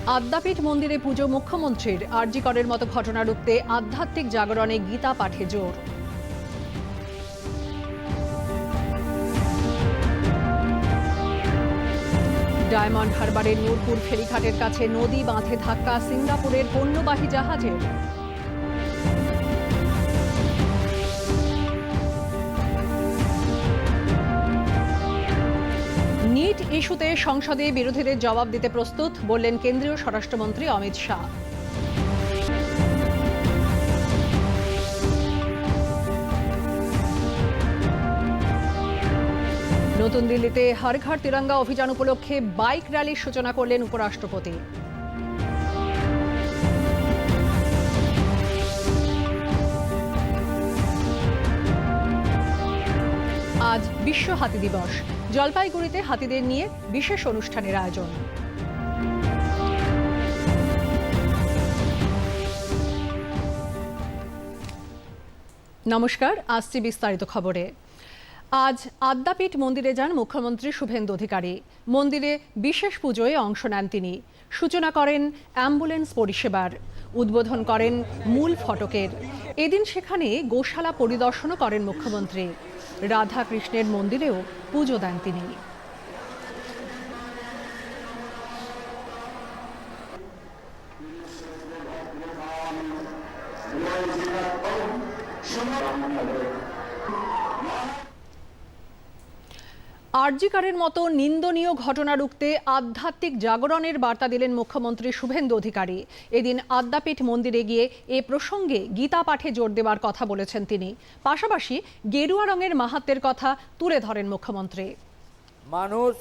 আদ্যাপীঠ মন্দিরে পুজো মুখ্যমন্ত্রীর, আরজি করের মতো ঘটনা রুখতে আধ্যাত্মিক জাগরণে গীতা পাঠে জোর। ডায়মন্ড হারবারের নূরপুর ফেরিঘাটের কাছে নদী বাঁধে ধাক্কা সিঙ্গাপুরের পণ্যবাহী জাহাজের। নিট ইস্যুতে সংসদে বিরোধীদের জবাব দিতে প্রস্তুত, বললেন কেন্দ্রীয় স্বরাষ্ট্রমন্ত্রী অমিত শাহ। নতুন দিল্লিতে হর ঘর তিরঙ্গা অভিযান উপলক্ষে বাইক র্যালির সূচনা করলেন উপরাষ্ট্রপতি। আজ বিশ্ব হাতি দিবস। জলপাইগুড়িতে হাতিদের নিয়ে বিশেষ অনুষ্ঠানের আয়োজন। নমস্কার, আসছি বিস্তারিত খবরে। আজ আদ্যাপীঠ মন্দিরে যান মুখ্যমন্ত্রী শুভেন্দু অধিকারী। মন্দিরে বিশেষ পুজোয় অংশ নেন তিনি। সূচনা করেন অ্যাম্বুলেন্স পরিষেবার, উদ্বোধন করেন মূল ফটকের। এদিন সেখানে গোশালা পরিদর্শনও করেন মুখ্যমন্ত্রী। রাধা কৃষ্ণের মন্দিরেও পুজো দেন তিনি। আরজি করের মতো নিন্দনীয় ঘটনা রুখতে আধ্যাত্মিক জাগরণের বার্তা দিলেন মুখ্যমন্ত্রী শুভেন্দু অধিকারী। এদিন আদ্যাপীঠ মন্দিরে গিয়ে এ প্রসঙ্গে গীতা পাঠে জোর দেওয়ার কথা বলেছেন তিনি। পাশাপাশি গেরুয়া রঙের মাহাত্ম্যের কথা তুলে ধরেন মুখ্যমন্ত্রী। মানুষ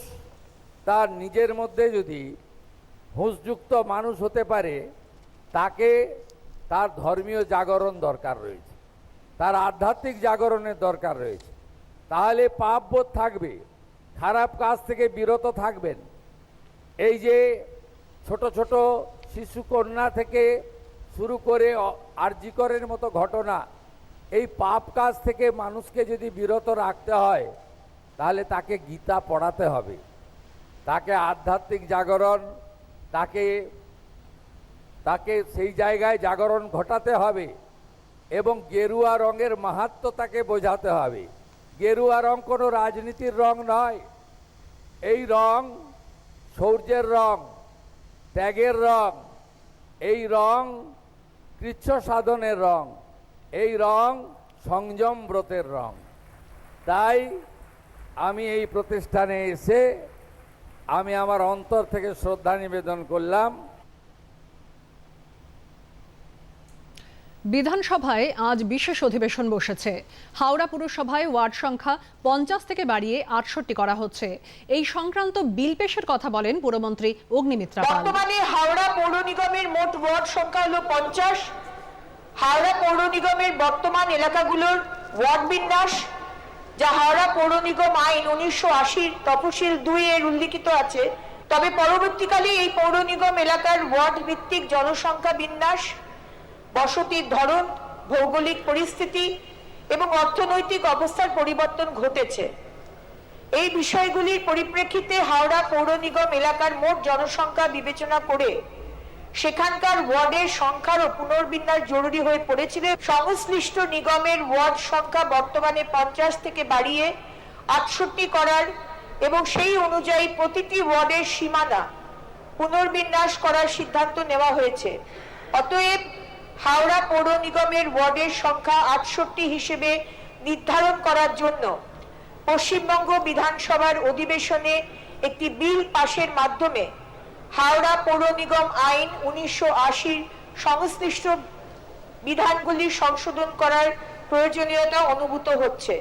তার নিজের মধ্যে যদি হুঁশযুক্ত মানুষ হতে পারে, তাকে তার ধর্মীয় জাগরণ দরকার রয়েছে, তার আধ্যাত্মিক জাগরণের দরকার রয়েছে। তাহলে পাপবোধ থাকবে, খারাপ কাজ থেকে বিরত থাকবেন। এই যে ছোট ছোট শিশু কন্যা থেকে শুরু করে আরজি করের মতো ঘটনা, এই পাপ কাজ থেকে মানুষকে যদি বিরত রাখতে হয়, তাহলে তাকে গীতা পড়াতে হবে, তাকে আধ্যাত্মিক জাগরণ, তাকে সেই জায়গায় জাগরণ ঘটাতে হবে এবং গেরুয়া রঙের মাহাত্ম্য তাকে বোঝাতে হবে। গেরুয়া রং কোনো রাজনীতির রং নয়। এই রং শৌর্যের রং, ত্যাগের রং, এই রং কৃচ্ছ সাধনের রং, এই রং সংযম ব্রতের রং। তাই আমি এই প্রতিষ্ঠানে এসে আমি আমার অন্তর থেকে শ্রদ্ধা নিবেদন করলাম। বিধানসভায় আজ বিশেষ অধিবেশন বসেছে। হাওড়া পুরসভায় ওয়ার্ড সংখ্যা 50 থেকে বাড়িয়ে 68 করা হচ্ছে। এই সংক্রান্ত বিল পেশের কথা বলেন পুরমন্ত্রী অগ্নিমিত্রা পাল। বর্তমানে হাওড়া পৌর নিগমের মোট ওয়ার্ড সংখ্যা হলো 50। হাওড়া পৌর নিগমের বর্তমান এলাকাগুলোর ওয়ার্ড বিন্যাস, যা হাওড়া পৌর নিগম আইন 1980 তফসিল 2 এর উল্লিখিত আছে। তবে পরবর্তীকালে এই পৌর নিগম এলাকার ওয়ার্ড ভিত্তিক জনসংখ্যা বিন্যাস, বসতির ধরন, ভৌগোলিক পরিস্থিতি এবং অর্থনৈতিক অবস্থার পরিবর্তন ঘটেছে। এই বিষয়গুলির পরিপ্রেক্ষিতে হাওড়া পৌর নিগম এলাকার মোট জনসংখ্যা বিবেচনা করে সেখানকার ওয়ার্ডের সংখ্যারও পুনর্বিন্যাস জরুরি হয়ে পড়েছিল। সংশ্লিষ্ট নিগমের ওয়ার্ড সংখ্যা বর্তমানে 50 থেকে বাড়িয়ে 68 করার এবং সেই অনুযায়ী প্রতিটি ওয়ার্ডের সীমানা পুনর্বিন্যাস করার সিদ্ধান্ত নেওয়া হয়েছে। অতএব হাওড়া পৌর নিগমের ওয়ার্ডের সংখ্যা 68 হিসেবে নির্ধারণ করার জন্য পশ্চিমবঙ্গ বিধানসভার অধিবেশনে একটি বিল পাশের মাধ্যমে হাওড়া পৌর নিগম আইন 1980 সংশ্লিষ্ট বিধানগুলি সংশোধন করার প্রয়োজনীয়তা অনুভূত হচ্ছে।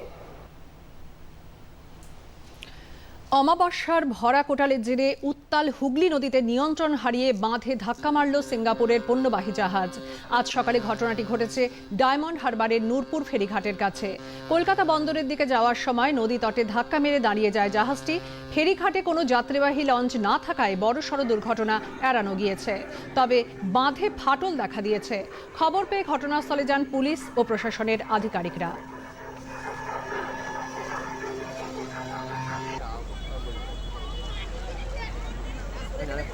অমাবস্যার ভরা কোটালের জেরে উত্তাল হুগলি নদীতে নিয়ন্ত্রণ হারিয়ে বাঁধে ধাক্কা মারল সিঙ্গাপুরের পণ্যবাহী জাহাজ। আজ সকালে ঘটনাটি ঘটেছে ডায়মন্ড হারবারের নূরপুর ফেরিঘাটের কাছে। কলকাতা বন্দরের দিকে যাওয়ার সময় নদী তটে ধাক্কা মেরে দাঁড়িয়ে যায় জাহাজটি। ফেরিঘাটে কোনো যাত্রীবাহী লঞ্চ না থাকায় বড়সড় দুর্ঘটনা এড়ানো গিয়েছে। তবে বাঁধে ফাটল দেখা দিয়েছে। খবর পেয়ে ঘটনাস্থলে যান পুলিশ ও প্রশাসনের আধিকারিকরা।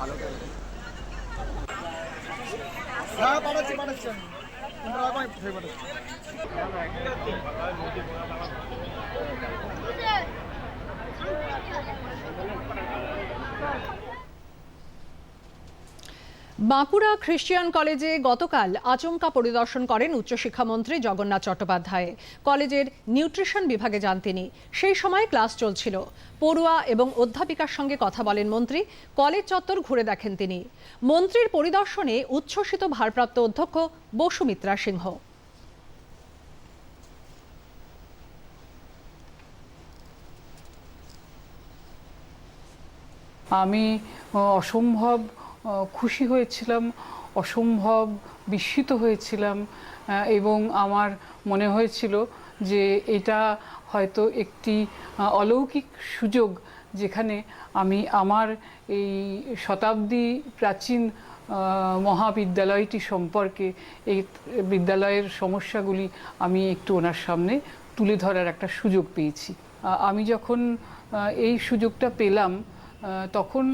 ভালো বাঁকুড়া খ্রিস্টিয়ান কলেজে গতকাল আচমকা পরিদর্শন করেন উচ্চশিক্ষামন্ত্রী জগন্নাথ চট্টোপাধ্যায়। কলেজের নিউট্রিশন বিভাগে যান তিনি। সেই সময় ক্লাস চলছিল। পড়ুয়া এবং অধ্যাপিকার সঙ্গে কথা বলেন মন্ত্রী। কলেজ চত্বর ঘুরে দেখেন তিনি। মন্ত্রীর পরিদর্শনে উচ্ছ্বসিত ভারপ্রাপ্ত অধ্যক্ষ বসুমিত্রা সিংহ। আমি অসম্ভব খুশি হয়েছিলাম, অসম্ভব বিস্মিত হয়েছিলাম এবং আমার মনে হয়েছিল যে এটা হয়তো একটি অলৌকিক সুযোগ, যেখানে আমি আমার এই শতাব্দী প্রাচীন মহাবিদ্যালয়টি সম্পর্কে, এই বিদ্যালয়ের সমস্যাগুলি আমি একটু ওনার সামনে তুলে ধরার একটা সুযোগ পেয়েছি। আমি যখন এই সুযোগটা পেলাম তখন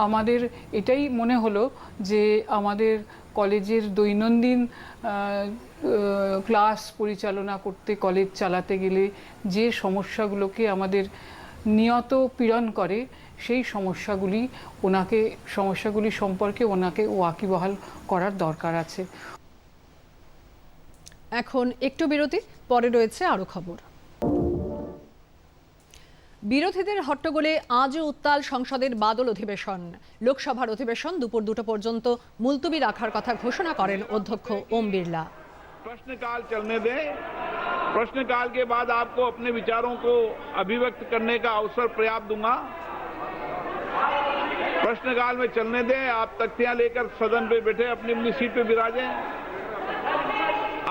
আমাদের এটাই মনে হলো যে আমাদের কলেজের দৈনন্দিন ক্লাস পরিচালনা করতে, কলেজ চালাতে গেলে যে সমস্যাগুলোকে আমাদের নিয়ত পীড়ন করে, সেই সমস্যাগুলি সম্পর্কে ওনাকে ওয়াকিবহাল করার দরকার আছে। এখন একটু বিরতি, পরে রয়েছে আরো খবর। বিরোধীদের হট্টগোলে আজও উত্তাল সংসদের বাদল অধিবেশন। লোকসভার অধিবেশন দুপুর 2টা পর্যন্ত মুলতবি রাখার কথা ঘোষণা করেন অধ্যক্ষ ওম বিড়লা। प्रश्नकाल चलने दें। प्रश्नकाल के बाद आपको अपने विचारों को अभिव्यक्त करने का अवसर पर्याप्त दूंगा। प्रश्नकाल में चलने दें। आप तख्तियां लेकर सदन पे बैठे अपनी अपनी सीट पे विराजें।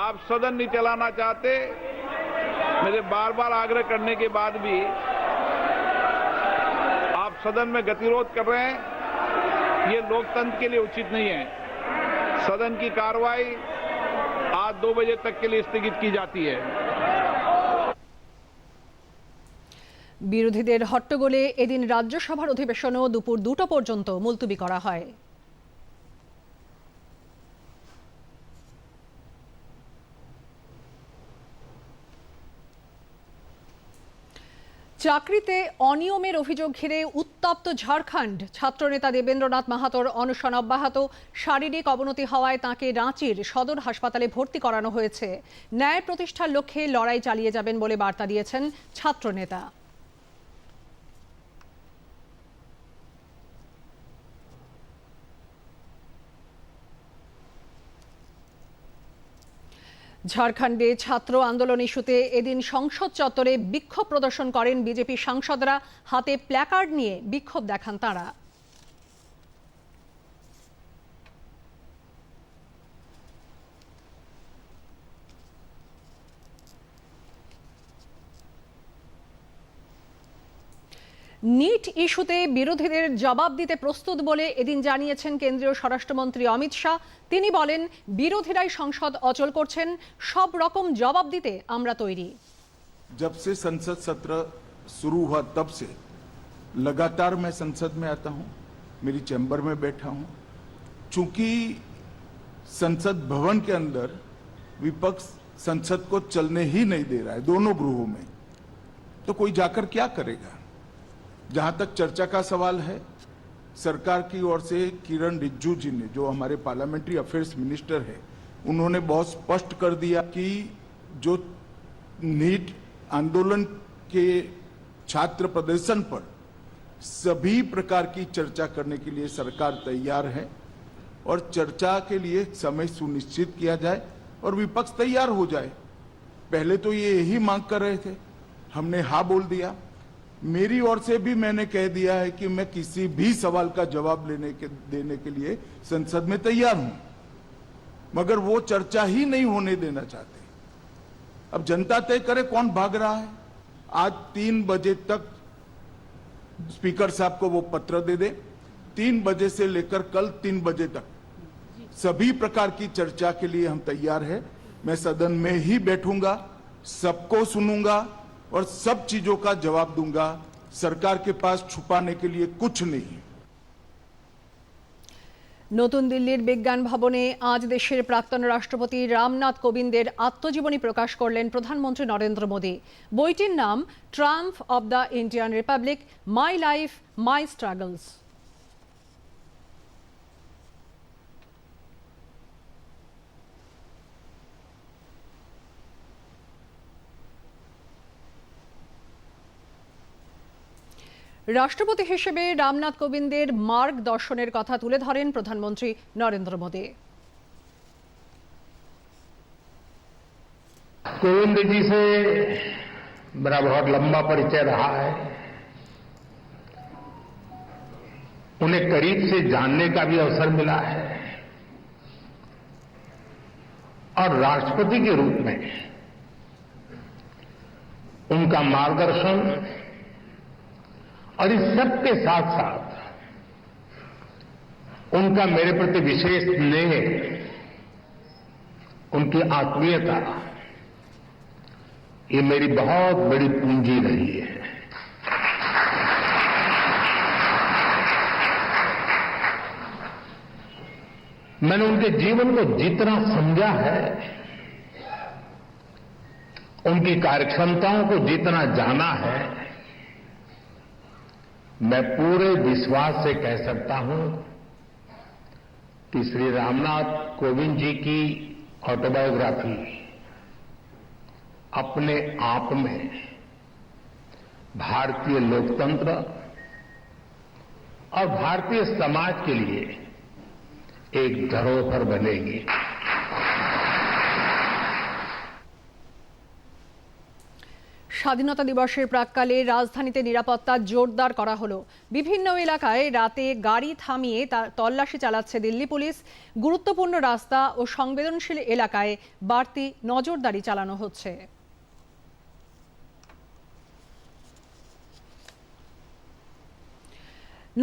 आप सदन नहीं चलाना चाहते, मेरे बार बार आग्रह करने के बाद भी आप सदन में गतिरोध कर रहे हैं, ये लोकतंत्र के लिए उचित नहीं है। सदन की कार्रवाई आज 2 बजे तक के लिए स्थगित की जाती है। বিরোধীদের হট্টগোলে এদিন রাজ্যসভার অধিবেশনও দুপুর 2টা পর্যন্ত মুলতবি করা হয়। চাকরিতে অনিয়মের অভিযোগ ঘিরে উত্তপ্ত ঝাড়খণ্ড। ছাত্রনেতা দেবেন্দ্রনাথ মাহাতোর অনশন অব্যাহত। শারীরিক অবনতি হওয়ায় তাঁকে রাঁচির সদর হাসপাতালে ভর্তি করানো হয়েছে। ন্যায় প্রতিষ্ঠার লক্ষ্যে লড়াই চালিয়ে যাবেন বলে বার্তা দিয়েছেন ছাত্রনেতা। ঝাড়খণ্ডে ছাত্র আন্দোলন ইস্যুতে এদিন সংসদ চত্বরে বিক্ষোভ প্রদর্শন করেন বিজেপি সাংসদরা। হাতে প্ল্যাকার্ড নিয়ে বিক্ষোভ দেখান তাঁরা। নিট ইস্যুতে বিরোধীদের জবাব দিতে প্রস্তুত বলে এদিন জানিয়েছেন কেন্দ্রীয় স্বরাষ্ট্রমন্ত্রী অমিত শাহ। তিনি বলেন, বিরোধীরাই সংসদ অচল করছেন, সব রকম জবাব দিতে আমরা তৈরি। जब से संसद सत्र शुरू हुआ तब से लगातार मैं संसद में आता हूं, मेरी चैम्बर में बैठा हूं। चूंकि संसद भवन के अंदर विपक्ष संसद को चलने ही नहीं दे रहा है दोनों गृहों में, तो कोई जाकर क्या करेगा। जहां तक चर्चा का सवाल है, सरकार की ओर से किरण रिजिजू जी ने, जो हमारे पार्लियामेंट्री अफेयर्स मिनिस्टर है, उन्होंने बहुत स्पष्ट कर दिया कि जो नीट आंदोलन के छात्र प्रदर्शन पर सभी प्रकार की चर्चा करने के लिए सरकार तैयार है और चर्चा के लिए समय सुनिश्चित किया जाए और विपक्ष तैयार हो जाए। पहले तो ये यही मांग कर रहे थे, हमने हाँ बोल दिया। मेरी ओर से भी मैंने कह दिया है कि मैं किसी भी सवाल का जवाब देने के लिए संसद में तैयार हूं, मगर वो चर्चा ही नहीं होने देना चाहते। अब जनता तय करे कौन भाग रहा है। आज 3 बजे तक स्पीकर साहब को वो पत्र दे दे। 3 बजे से लेकर कल 3 बजे तक सभी प्रकार की चर्चा के लिए हम तैयार हैं। मैं सदन में ही बैठूंगा, सबको सुनूंगा और सब चीजों का जवाब दूंगा। सरकार के पास छुपाने के लिए कुछ नहीं है। নতুন দিল্লির বিজ্ঞান ভবনে আজ দেশের প্রাক্তন রাষ্ট্রপতি রামনাথ কোবিন্দের আত্মজীবনী প্রকাশ করলেন প্রধানমন্ত্রী নরেন্দ্র মোদী। বইটির নাম Trump of the Indian Republic, my life my struggles. রাষ্ট্রপতি হিসেবে রামনাথ কোবিন্দের মার্গদর্শনের কথা তুলে ধরেন প্রধানমন্ত্রী নরেন্দ্র মোদী। कोविंद जी से मेरा बहुत लंबा परिचय रहा है। उन्हें करीब से जानने का भी अवसर मिला है और राष्ट्रपति के रूप में उनका मार्गदर्शन और इस सब के साथ साथ उनका मेरे प्रति विशेष स्नेह, उनकी आत्मीयता, ये मेरी बहुत बड़ी पूंजी रही है। मैंने उनके जीवन को जितना समझा है, उनकी कार्यक्षमताओं को जितना जाना है, मैं पूरे विश्वास से कह सकता हूं कि श्री रामनाथ कोविंद जी की ऑटोबायोग्राफी अपने आप में भारतीय लोकतंत्र और भारतीय समाज के लिए एक धरोहर बनेगी। স্বাধীনতা দিবসের প্রাক্কালে রাজধানীতে নিরাপত্তা জোরদার করা হলো। বিভিন্ন এলাকায় রাতে গাড়ি থামিয়ে তল্লাশি চালাচ্ছে দিল্লি পুলিশ। গুরুত্বপূর্ণ রাস্তা ও সংবেদনশীল এলাকায় বাড়তি নজরদারি চালানো হচ্ছে।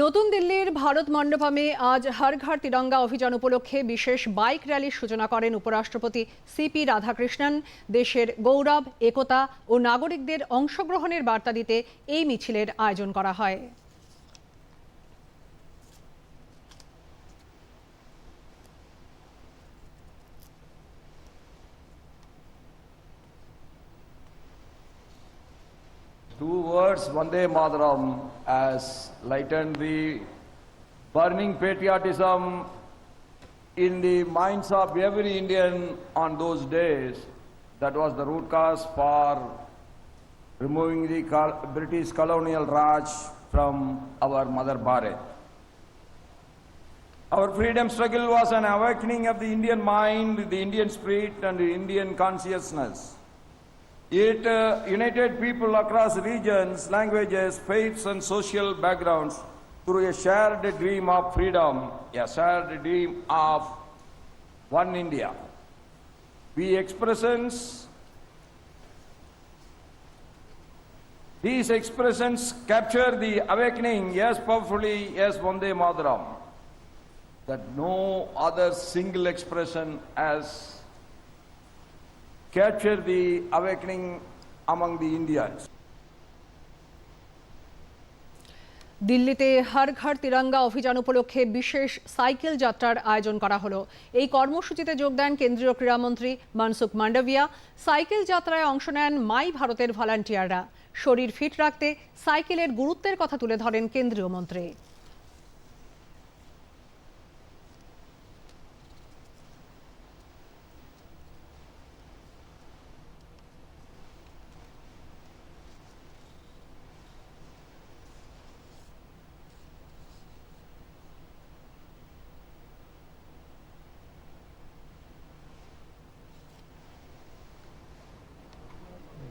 নতুন দিল্লির ভারত মণ্ডপমে আজ হর ঘর তিরঙ্গা অভিযান উপলক্ষে বিশেষ বাইক র্যালির সূচনা করেন উপরাষ্ট্রপতি সিপি রাধাকৃষ্ণন। দেশের গৌরব, একতা ও নাগরিকদের অংশগ্রহণের বার্তা দিতে এই মিছিলের আয়োজন করা হয়। Two words, Vande Mataram, has lightened the burning patriotism in the minds of every Indian on those days. That was the root cause for removing the British colonial Raj from our mother Bharat. Our freedom struggle was an awakening of the Indian mind, the Indian spirit and the Indian consciousness. It united people across regions, languages, faiths and social backgrounds through a shared dream of freedom, a shared dream of one India. These expressions capture the awakening as powerfully as Vande Mataram, that no other single expression has capture the awakening among the Indians. দিল্লিতে হর ঘর তিরঙ্গা অভিযান উপলক্ষে বিশেষ cycle যাত্রার আয়োজন করা হলো। এই কর্মসূচিতে যোগ দেন কেন্দ্রীয় ক্রীড়ামন্ত্রী মনসুখ মান্ডভিয়া। সাইকেল যাত্রায় অংশ নেন মাই ভারতের ভলান্টিয়াররা। শরীর ফিট রাখতে সাইকেলের গুরুত্বের কথা তুলে ধরেন কেন্দ্রীয় মন্ত্রী।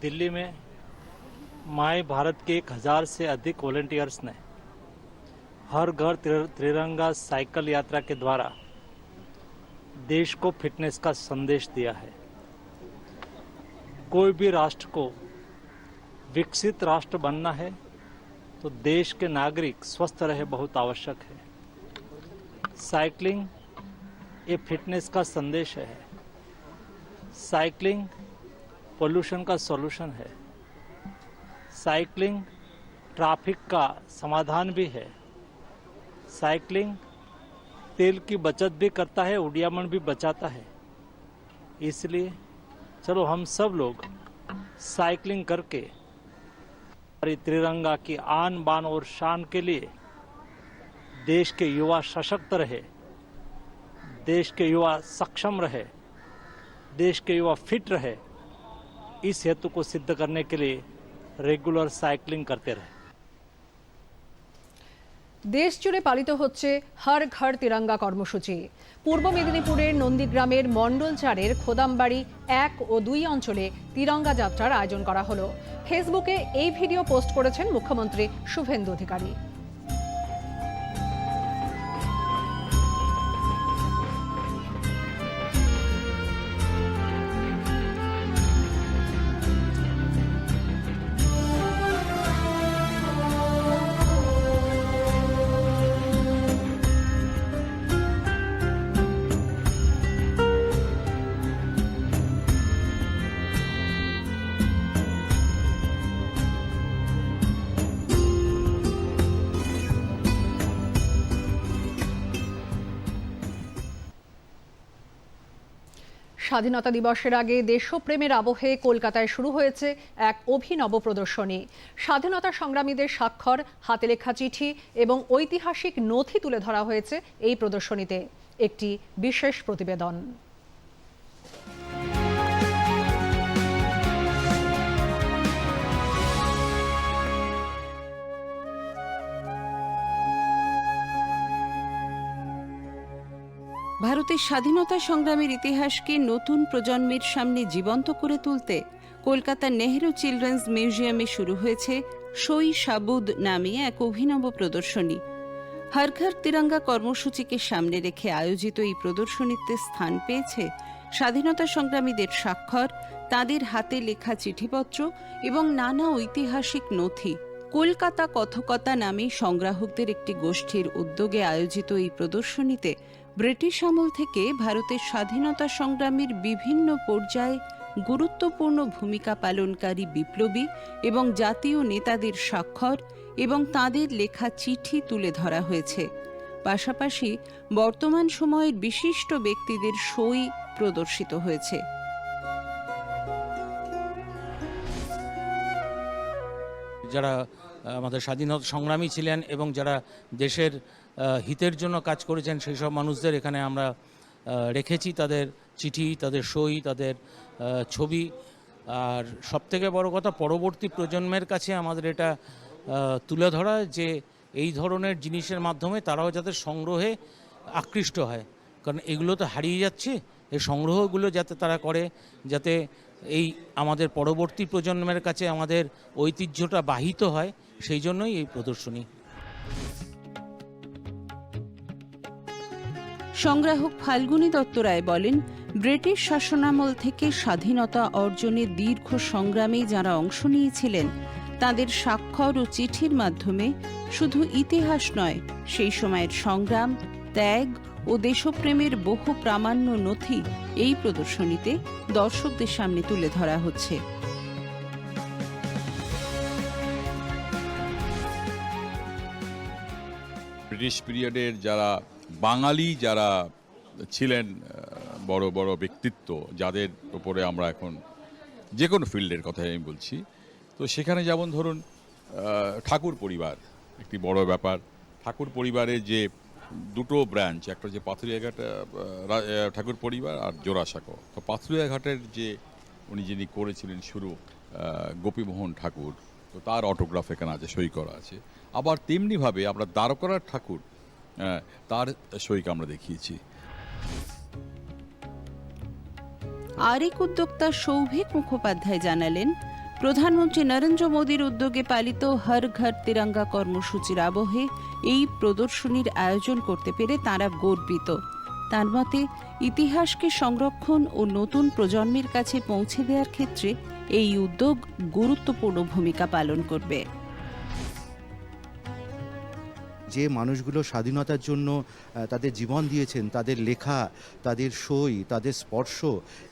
दिल्ली में माय भारत के 1000 से अधिक वॉलंटियर्स ने हर घर तिरंगा साइकिल यात्रा के द्वारा देश को फिटनेस का संदेश दिया है। कोई भी राष्ट्र को विकसित राष्ट्र बनना है तो देश के नागरिक स्वस्थ रहे बहुत आवश्यक है। साइकिलिंग ये फिटनेस का संदेश है। साइकिलिंग पोल्यूशन का सॉल्यूशन है। साइकिलिंग ट्रैफिक का समाधान भी है। साइकिलिंग तेल की बचत भी करता है, उड़ियामन भी बचाता है। इसलिए चलो हम सब लोग साइकिलिंग करके हमारी त्रिरंगा की आन बान और शान के लिए देश के युवा सशक्त रहे, देश के युवा सक्षम रहे, देश के युवा फिट रहे, इस हेतु को सिद्ध करने के लिए रेगुलर साइकिलिंग करते रहे। দেশ জুড়ে পালিত হচ্ছে হর ঘর তিরঙ্গা কর্মসূচি। পূর্ব মেদিনীপুরের নন্দীগ্রামের মণ্ডল 4-এর খোদামবাড়ি 1 ও 2 অঞ্চলে তিরঙ্গা যাত্রার আয়োজন করা হলো। ফেসবুকে এই ভিডিও পোস্ট করেছেন মুখ্যমন্ত্রী শুভেন্দু অধিকারী। স্বাধীনতা দিবসের আগে দেশপ্রেমের আবহে কলকাতায় শুরু হয়েছে এক অভিনব প্রদর্শনী। স্বাধীনতা সংগ্রামীদের স্বাক্ষর, হাতে লেখা চিঠি এবং ঐতিহাসিক নথি তুলে ধরা হয়েছে এই প্রদর্শনীতে। একটি বিশেষ প্রতিবেদন। ভারতের স্বাধীনতা সংগ্রামের ইতিহাসকে নতুন প্রজন্মের সামনে জীবন্ত করে তুলতে কলকাতার নেহেরু চিলড্রেন্স মিউজিয়ামে শুরু হয়েছে সই সাবুদ নামে এক অভিনব প্রদর্শনী। হর ঘর তিরঙ্গা কর্মসূচিকে সামনে রেখে আয়োজিত এই প্রদর্শনীতে স্থান পেয়েছে স্বাধীনতা সংগ্রামীদের স্বাক্ষর, তাঁদের হাতে লেখা চিঠিপত্র এবং নানা ঐতিহাসিক নথি। কলকাতা কথকতা নামে সংগ্রাহকদের একটি গোষ্ঠীর উদ্যোগে আয়োজিত এই প্রদর্শনীতে ব্রিটিশ আমল থেকে ভারতের স্বাধীনতা সংগ্রামের বিভিন্ন পর্যায়ে গুরুত্বপূর্ণ ভূমিকা পালনকারী বিপ্লবী এবং জাতীয় নেতাদের স্বাক্ষর এবং তাঁদের লেখা চিঠি তুলে ধরা হয়েছে। পাশাপাশি বর্তমান সময়ের বিশিষ্ট ব্যক্তিদের সই প্রদর্শিত হয়েছে। যারা আমাদের স্বাধীনতা সংগ্রামী ছিলেন এবং যারা দেশের হিতের জন্য কাজ করেছেন সেই সব মানুষদের এখানে আমরা রেখেছি, তাদের চিঠি, তাদের সই, তাদের ছবি। আর সবথেকে বড় কথা, পরবর্তী প্রজন্মের কাছে আমাদের এটা তুলে ধরা যে এই ধরনের জিনিসের মাধ্যমে তারাও যাতে সংগ্রহে আকৃষ্ট হয়, কারণ এগুলো তো হারিয়ে যাচ্ছে। এই সংগ্রহগুলো যাতে তারা করে, যাতে এই আমাদের পরবর্তী প্রজন্মের কাছে আমাদের ঐতিহ্যটা বাহিত হয়, সেই জন্যই এই প্রদর্শনী। সংগ্রাহক ফাল্গুনী দত্ত রায় বলেন, ব্রিটিশ শাসনামল থেকে স্বাধীনতা অর্জনে দীর্ঘ সংগ্রামে যারা অংশ নিয়েছিলেন তাদের স্বাক্ষর ও চিঠির মাধ্যমে শুধু ইতিহাস নয়, সেই সময়ের সংগ্রাম, ত্যাগ ও দেশপ্রেমের বহু প্রামাণ্য নথি এই প্রদর্শনীতে দর্শকদের সামনে তুলে ধরা হচ্ছে। ব্রিটিশ পিরিয়ডের যারা বাঙালি যারা ছিলেন বড় বড় ব্যক্তিত্ব, যাদের উপরে আমরা এখন যে কোনো ফিল্ডের কথাই আমি বলছি, তো সেখানে যেমন ধরুন ঠাকুর পরিবার একটি বড় ব্যাপার। ঠাকুর পরিবারের যে দুটো ব্রাঞ্চ, একটা যে পাথুরিয়াঘাট ঠাকুর পরিবার আর জোড়াসাঁকো, তো পাথুরিয়াঘাটের যে যিনি করেছিলেন শুরু গোপীমোহন ঠাকুর, তো তার অটোগ্রাফ এখানে আছে, সই করা আছে। আবার তেমনিভাবে আমরা দ্বারকানাথ ঠাকুর, তার সইকে আমরা দেখিয়েছি। আরেক উদ্যোক্তা সৌভিক মুখোপাধ্যায় জানালেন, প্রধানমন্ত্রী নরেন্দ্র মোদীর উদ্যোগে পালিত হর ঘর তিরঙ্গা কর্মসূচির আবহে এই প্রদর্শনীর আয়োজন করতে পেরে তাঁরা গর্বিত। তার মতে, ইতিহাসকে সংরক্ষণ ও নতুন প্রজন্মের কাছে পৌঁছে দেওয়ার ক্ষেত্রে এই উদ্যোগ গুরুত্বপূর্ণ ভূমিকা পালন করবে। যে মানুষগুলো স্বাধীনতার জন্য তাদের জীবন দিয়েছেন, তাদের লেখা, তাদের সই, তাদের স্পর্শ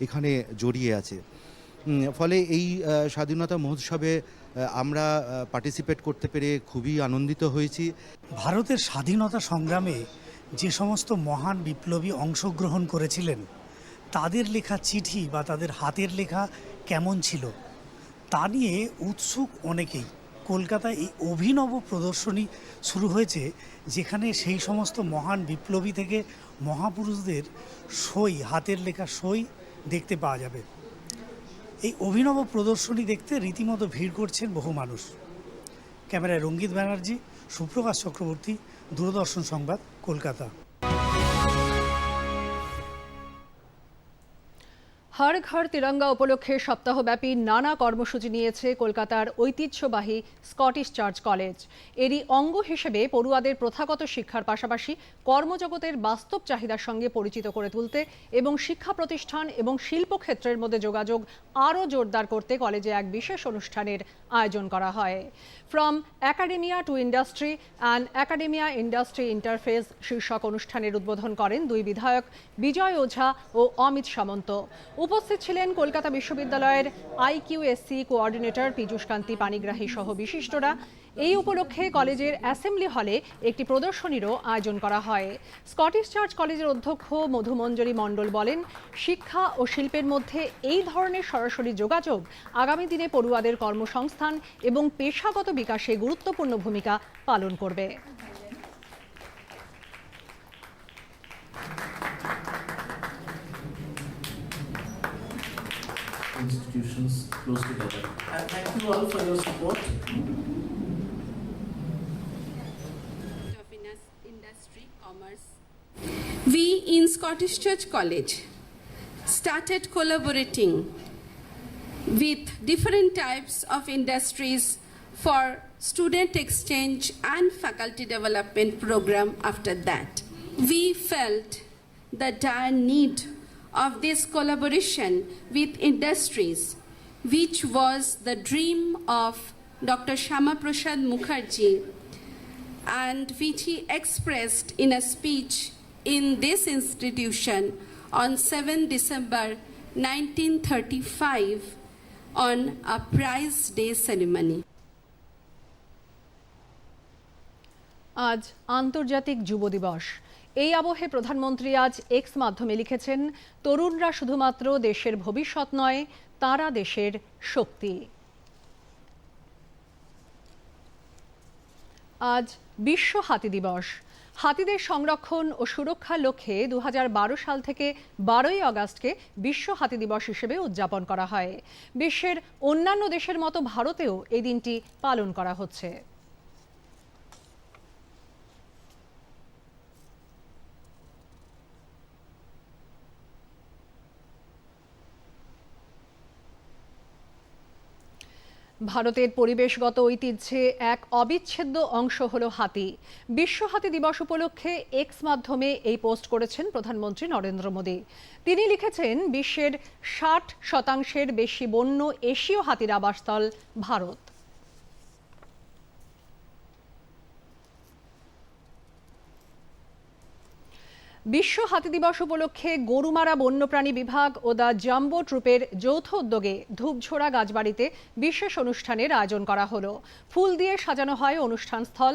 এখানে জড়িয়ে আছে। ফলে এই স্বাধীনতা মহোৎসবে আমরা পার্টিসিপেট করতে পেরে খুবই আনন্দিত হয়েছি। ভারতের স্বাধীনতা সংগ্রামে যে সমস্ত মহান বিপ্লবী অংশগ্রহণ করেছিলেন তাদের লেখা চিঠি বা তাদের হাতের লেখা কেমন ছিল তা নিয়ে উৎসুক অনেকেই। কলকাতায় এই অভিনব প্রদর্শনী শুরু হয়েছে, যেখানে সেই সমস্ত মহান বিপ্লবী থেকে মহাপুরুষদের সই, হাতের লেখা সই দেখতে পাওয়া যাবে। এই অভিনব প্রদর্শনী দেখতে রীতিমতো ভিড় করছেন বহু মানুষ। ক্যামেরায় রঙ্গিত ব্যানার্জি, সুপ্রকাশ চক্রবর্তী, দূরদর্শন সংবাদ, কলকাতা। হর ঘর তিরঙ্গা উপলক্ষে সপ্তাহব্যাপী নানা কর্মসূচি নিয়েছে কলকাতার ঐতিহ্যবাহী স্কটিশ চার্চ কলেজ। এরই অঙ্গ হিসেবে পড়ুয়াদের প্রথাগত শিক্ষার পাশাপাশি কর্মজগতের বাস্তব চাহিদার সঙ্গে পরিচিত করে তুলতে এবং শিক্ষা প্রতিষ্ঠান এবং শিল্পক্ষেত্রের মধ্যে যোগাযোগ আরও জোরদার করতে কলেজে এক বিশেষ অনুষ্ঠানের আয়োজন করা হয়। From academia to industry and academia industry interface শীর্ষক অনুষ্ঠানের উদ্বোধন করেন দুই বিধায়ক বিজয় ওঝা ও অমিত সামন্ত। উপস্থিত ছিলেন কলকাতা বিশ্ববিদ্যালয়ের IQSC কোঅর্ডিনেটর পীযূষকান্তি পানিগ্রাহী সহ বিশিষ্টরা। এই উপলক্ষে কলেজের অ্যাসেম্বলি হলে একটি প্রদর্শনীরও আয়োজন করা হয়। স্কটিশ চার্চ কলেজের অধ্যক্ষ মধুমঞ্জরি মণ্ডল বলেন, শিক্ষা ও শিল্পের মধ্যে এই ধরনের সরাসরি যোগাযোগ আগামী দিনে পড়ুয়াদের কর্মসংস্থান এবং পেশাগত বিকাশে গুরুত্বপূর্ণ ভূমিকা পালন করবে। Institutions close together. And thank you all for your support. Industry, commerce. We in Scottish Church College started collaborating with different types of industries for student exchange and faculty development program after that. We felt the dire need of this collaboration with industries, which was the dream of Dr. Shama Prasad Mukherjee, and which he expressed in a speech in this institution on 7 December 1935 on a Prize Day ceremony. আজ আন্তর্জাতিক যুব দিবস। এই আবহে প্রধানমন্ত্রী আজ x মাধ্যমে লিখেছেন, তরুণরা শুধুমাত্র দেশের ভবিষ্যৎ নয়, তারা দেশের শক্তি। আজ বিশ্ব হাতি দিবস। হাতিদের সংরক্ষণ ও সুরক্ষার লক্ষ্যে 2012 সাল থেকে 12ই আগস্টকে বিশ্ব হাতি দিবস হিসেবে উদযাপন করা হয়। বিশ্বের অন্যান্য দেশের মতো ভারতেও এই দিনটি পালন করা হচ্ছে। ভারতের পরিবেশগত ঐতিহ্যে এক অবিচ্ছেদ্য অংশ হল হাতি। বিশ্ব হাতি দিবস উপলক্ষে এক্স মাধ্যমে এই পোস্ট করেছেন প্রধানমন্ত্রী নরেন্দ্র মোদী। তিনি লিখেছেন, বিশ্বের 60% বেশি বন্য এশীয় হাতির আবাসস্থল ভারত। বিশ্ব হাতি দিবস উপলক্ষে গরুমারা বন্যপ্রাণী বিভাগ ও দ্য জাম্বো ট্রুপের যৌথ উদ্যোগে ধূপঝোড়া গাছবাড়িতে বিশেষ অনুষ্ঠানের আয়োজন করা হলো। ফুল দিয়ে সাজানো হয় অনুষ্ঠানস্থল।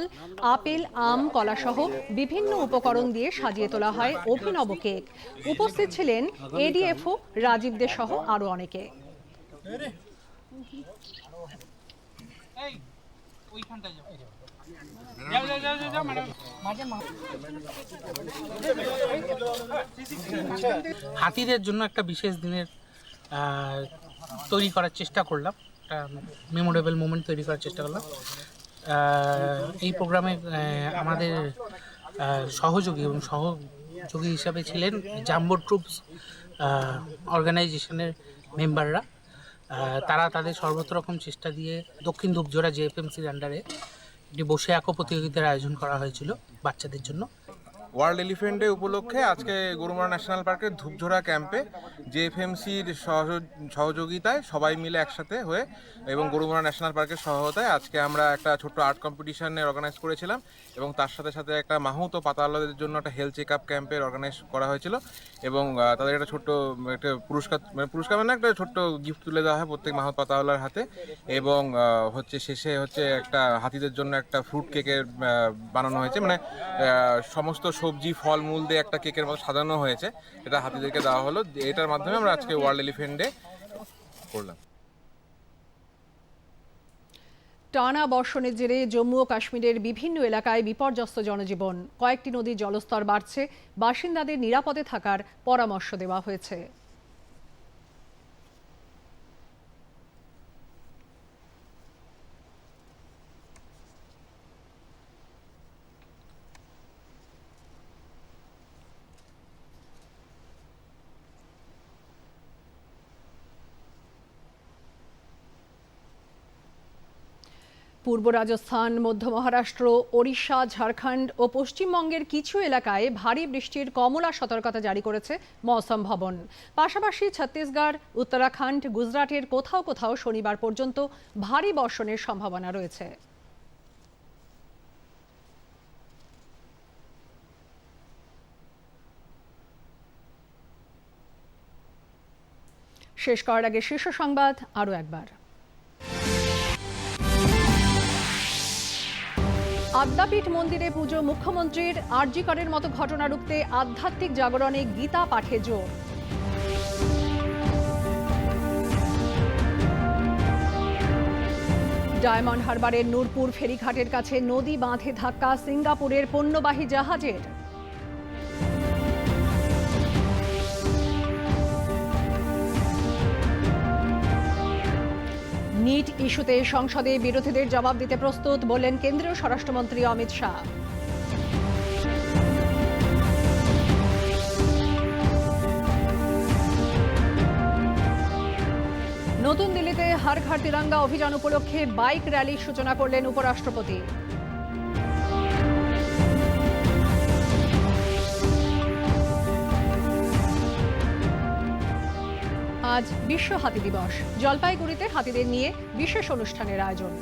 আপেল, আম, কলা সহ বিভিন্ন উপকরণ দিয়ে সাজিয়ে তোলা হয় অভিনব কেক। উপস্থিত ছিলেন ADFO রাজীব দে সহ আরো অনেকে। হাতিদের জন্য একটা বিশেষ দিনের তৈরি করার চেষ্টা করলাম, একটা মেমোরেবল মোমেন্ট তৈরি করার চেষ্টা করলাম। এই প্রোগ্রামে আমাদের সহযোগী এবং সহযোগী হিসাবে ছিলেন জাম্বো ট্রুপস অর্গানাইজেশনের মেম্বাররা। তারা তাদের সর্বত্র রকম চেষ্টা দিয়ে দক্ষিণ ধূপঝোড়া JFMCর আন্ডারে একটি বসে আঁকো প্রতিযোগিতার আয়োজন করা হয়েছিল বাচ্চাদের জন্য। ওয়ার্ল্ড এলিফ্যান্ট ডে উপলক্ষে আজকে গরুমারা ন্যাশনাল পার্কের ধূপঝোড়া ক্যাম্পে JFMCর সহযোগিতায় সবাই মিলে একসাথে হয়ে এবং গরুমারা ন্যাশনাল পার্কের সহায়তায় আজকে আমরা একটা ছোট্ট আর্ট কম্পিটিশনের অর্গানাইজ করেছিলাম এবং তার সাথে সাথে একটা মাহুত ও পাতালদের জন্য একটা হেলথ চেক আপ ক্যাম্পের অর্গানাইজ করা হয়েছিল এবং তাদের একটা ছোট্ট একটা পুরস্কার মানে একটা ছোট্ট গিফট তুলে দেওয়া হয় প্রত্যেক মাহুত পাতাওয়ালার হাতে এবং শেষে একটা হাতিদের জন্য একটা ফ্রুট কেকের বানানো হয়েছে, মানে সমস্ত সবজি ফলমূল দিয়ে একটা কেকের মতো সাজানো হয়েছে, এটা হাতিদেরকে দেওয়া হলো। এটার মাধ্যমে আমরা আজকে ওয়ার্ল্ড এলিফ্যান্ট ডে করলাম। টানা বর্ষণের জেরে জম্মু ও কাশ্মীরের বিভিন্ন এলাকায় বিপর্যস্ত জনজীবন। কয়েকটি নদীর জলস্তর বাড়ছে, বাসিন্দাদের নিরাপদে থাকার পরামর্শ দেওয়া হয়েছে। পূর্ব রাজস্থান, মধ্য মহারাষ্ট্র, ওড়িশা, ঝাড়খণ্ড ও পশ্চিমবঙ্গের কিছু এলাকায় ভারী বৃষ্টির কমলা সতর্কতা জারি করেছে মৌসম ভবন। পাশাপাশি ছত্তিশগড়, উত্তরাখণ্ড, গুজরাটের কোথাও কোথাও শনিবার পর্যন্ত ভারী বর্ষণের সম্ভাবনা রয়েছে। শেষ করার আগে শীর্ষ সংবাদ আরও একবার। আদ্যাপীঠ মন্দিরে পুজো, মুখ্যমন্ত্রীর আরজি করের মতো ঘটনা রুখতে আধ্যাত্মিক জাগরণে গীতা পাঠে জোর। ডায়মন্ড হারবারের নূরপুর ফেরিঘাটের কাছে নদী বাঁধে ধাক্কা সিঙ্গাপুরের পণ্যবাহী জাহাজের। নিট ইস্যুতে সংসদে বিরোধীদের জবাব দিতে প্রস্তুত বললেন কেন্দ্রীয় স্বরাষ্ট্রমন্ত্রী অমিত শাহ। নতুন দিল্লিতে হর ঘর তিরঙ্গা অভিযান উপলক্ষে বাইক র্যালির সূচনা করলেন উপরাষ্ট্রপতি। আজ বিশ্ব হাতি দিবস। জলপাইগুড়িতে হাতিদের নিয়ে বিশেষ অনুষ্ঠানের আয়োজন।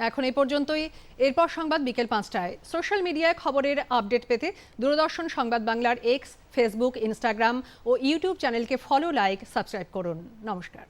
এখন এই পর্যন্তই। এরপর সংবাদ বিকেল 5টায়। সোশ্যাল মিডিয়ায় খবরের আপডেট পেতে দূরদর্শন সংবাদ বাংলার এক্স, ফেসবুক, ইনস্টাগ্রাম ও ইউটিউব চ্যানেলকে ফলো, লাইক, সাবস্ক্রাইব করুন। নমস্কার।